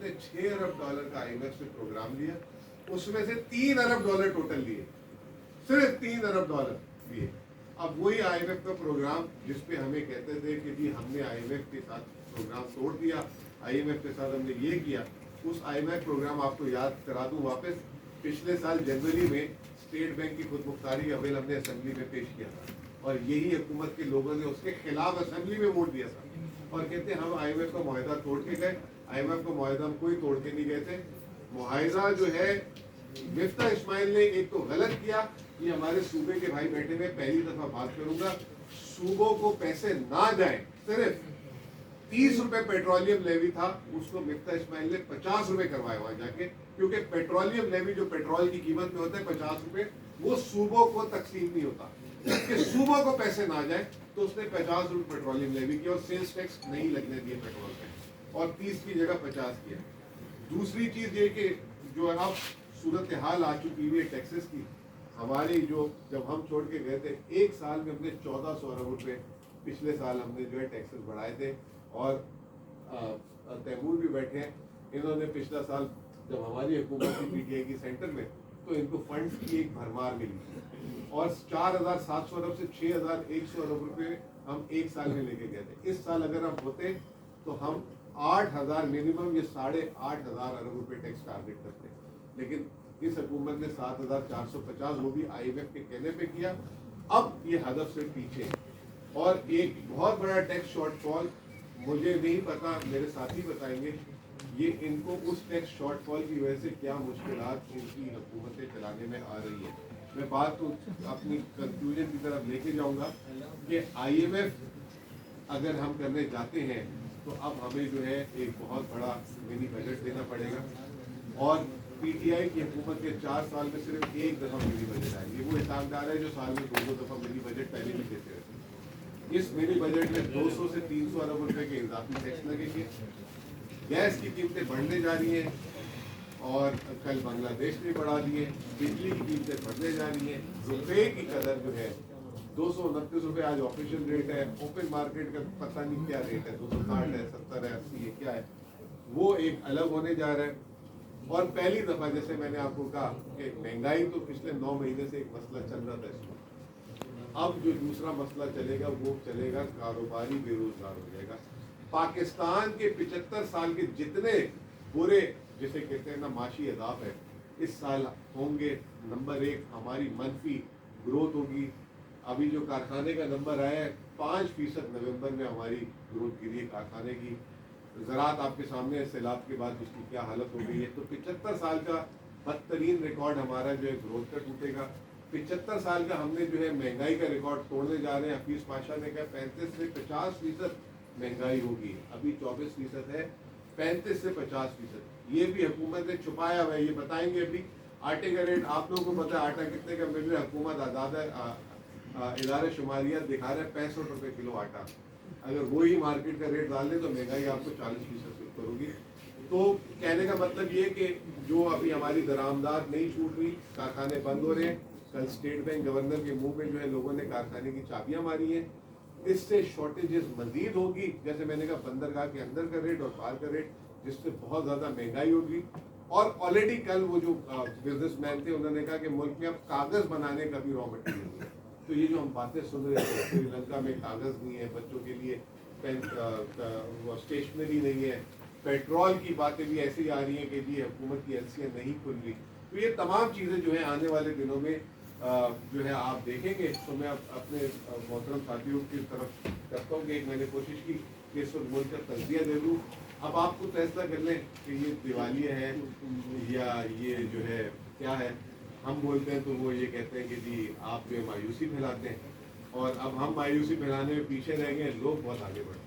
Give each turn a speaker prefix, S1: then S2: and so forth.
S1: نے $6 अरब का IMF से प्रोग्राम लिया, उसमें से $3 अरब टोटल लिए, सिर्फ $3 अरब लिए। अब वही IMF का प्रोग्राम जिसपे हमें कहते थे कि जी हमने IMF के साथ प्रोग्राम तोड़ दिया, IMF के साथ हमने ये किया, उस IMF प्रोग्राम आपको याद करा दूं वापस, पिछले साल जनवरी में स्टेट बैंक की खुदमुख्तारी का बिल हमने असेंबली में पेश किया था और यही हुकूमत के लोगों ने उसके खिलाफ असेंबली में वोट दिया था और कहते हम IMF का मुआहदा तोड़ के गए। IMF का मुआहदा हम कोई तोड़ के नहीं गए थे। मुआहदा जो है मिफ्ता इस्माइल ने एक तो गलत किया, ये हमारे सूबे के भाई बैठे हुए, पहली दफा बात करूंगा, सूबों को पैसे ना जाए, सिर्फ 30 रुपए पेट्रोलियम लेवी था, उसको मिफ्ता इस्माइल ने 50 रुपए करवाए वहां जाके, क्योंकि पेट्रोलियम लेवी जो पेट्रोल की कीमत में होता है 50 रुपए, वो सूबों को तकसीम नहीं होता कि सूबों को पैसे ना जाए, तो उसने 50 रुपए पेट्रोलियम लेवी किया और सेल्स टैक्स नहीं लगने दिए पेट्रोल पे और 30 की जगह 50 किया। दूसरी चीज ये कि जो अब सूरत हाल आ चुकी हुई है टैक्सेस की, हमारी जो जब हम छोड़ के गए थे एक साल में हमने 1400 अरब रुपए पिछले साल हमने जो है टैक्सेस बढ़ाए थे और तैमूर भी बैठे हैं, इन्होंने पिछला साल जब हमारी हुकूमत थी PTI की सेंटर में तो इनको फंड्स की एक भरमार मिली और 4700 अरब से 6100 अरब रुपए हम एक साल में लेके गए थे। इस साल अगर हम होते तो हम 8000 मिनिमम ये 8500 अरब रुपए टैक्स टारगेट करते, लेकिन इस हुकूमत ने 7450 वो भी IMF के कहने पे किया। अब ये हदफ से पीछे और एक बहुत बड़ा टैक्स शॉर्टफॉल, मुझे नहीं पता, मेरे साथी बताएंगे ये इनको उस टैक्स शॉर्टफॉल की वजह से क्या मुश्किलात इनकी हुकूमतें चलाने में आ रही है। मैं बात तो अपनी कंक्लूजन की तरफ लेके जाऊंगा कि IMF अगर हम करने जाते हैं तो अब हमें जो है एक बहुत बड़ा मिनी बजट देना पड़ेगा और PTI की हुकूमत के 4 साल में सिर्फ एक दफा मिनी बजट आएगी। वो हिसाबदार है जो साल में 2 दफा मिनी बजट पहले भी देते रहते। इस मिनी बजट में 200 से 300 अरब रुपए के इजाफी टैक्स लगेंगे, गैस की कीमतें बढ़ने जा रही हैं और कल बांग्लादेश ने बढ़ा दिए, बिजली की कीमतें बढ़ने जा रही हैं, रुपए की कदर जो है 229 रुपए आज ऑफिशियल रेट है, ओपन मार्केट का पता नहीं क्या रेट है, 260 है, 70 है, 80 है, क्या है, वो एक अलग होने जा रहा है। और पहली दफा जैसे मैंने आपको कहा कि महंगाई तो पिछले 9 महीने से एक मसला चल रहा था इसमें, अब जो दूसरा मसला चलेगा वो चलेगा कारोबारी बेरोजगार हो जाएगा। पाकिस्तान के 75 साल के जितने बुरे जिसे कहते हैं ना माशी अदाब है, इस साल होंगे। नंबर 1 हमारी मनफी ग्रोथ होगी। अभी जो कारखाने का नंबर आया है 5% नवंबर में हमारी ग्रोथ गिरी है कारखाने की। ज़रात आपके सामने सैलाब के बाद उसकी क्या हालत हो गई है। तो 75 साल का बदतरीन रिकॉर्ड हमारा जो है ग्रोथ का टूटेगा। 75 साल का हमने जो है महंगाई का रिकॉर्ड तोड़ने जा रहे हैं। हफीज पाशा ने कहा 35 से 50% महंगाई होगी, अभी 24% है, 35 से 50%। ये भी हुकूमत ने छुपाया हुआ है, ये बताएंगे अभी। आटे का रेट आप लोगों को पता है आटा कितने का मिल रहा है, हुकूमत आज़ाद इदारे शुमारियात दिखा रहे हैं 65 रुपये किलो आटा। अगर वही मार्केट का रेट डाल दें तो महंगाई आपको 40% करोगी। तो कहने का मतलब ये कि जो अभी हमारी दरामदाद नहीं छूट रही, कारखाने बंद हो रहे हैं। कल स्टेट बैंक गवर्नर के मुंह में जो है लोगों ने कारखाने की चाबियां मारी हैं। इससे शॉर्टेजेस मजीद होगी, जैसे मैंने कहा बंदरगाह के अंदर का रेट और बाहर का रेट, जिससे बहुत ज़्यादा महंगाई होगी। और ऑलरेडी कल वो जो बिजनेसमैन थे उन्होंने कहा कि मुल्क में अब कागज़ बनाने का भी रॉ मटेरियल नहीं है। तो ये जो हम बातें सुन रहे थे, श्रीलंका में कागज़ नहीं है, बच्चों के लिए स्टेशनरी नहीं है, पेट्रोल की बातें भी ऐसी आ रही हैं कि जी हुकूमत की एजेंसियाँ नहीं खुल रही। तो ये तमाम चीज़ें जो है आने वाले दिनों में जो है आप देखेंगे। तो मैं अपने मोहतरम साथियों की तरफ करता हूँ कि एक मैंने कोशिश की कि इस वक्त मुल्क का तज़किया दे दूँ। अब आपको फैसला कर लें कि ये दिवालिया है या ये जो है क्या है। हम बोलते हैं तो वो ये कहते हैं कि जी आप जो मायूसी फैलाते हैं, और अब हम मायूसी फैलाने में पीछे रह गए, लोग बहुत आगे बढ़ते हैं।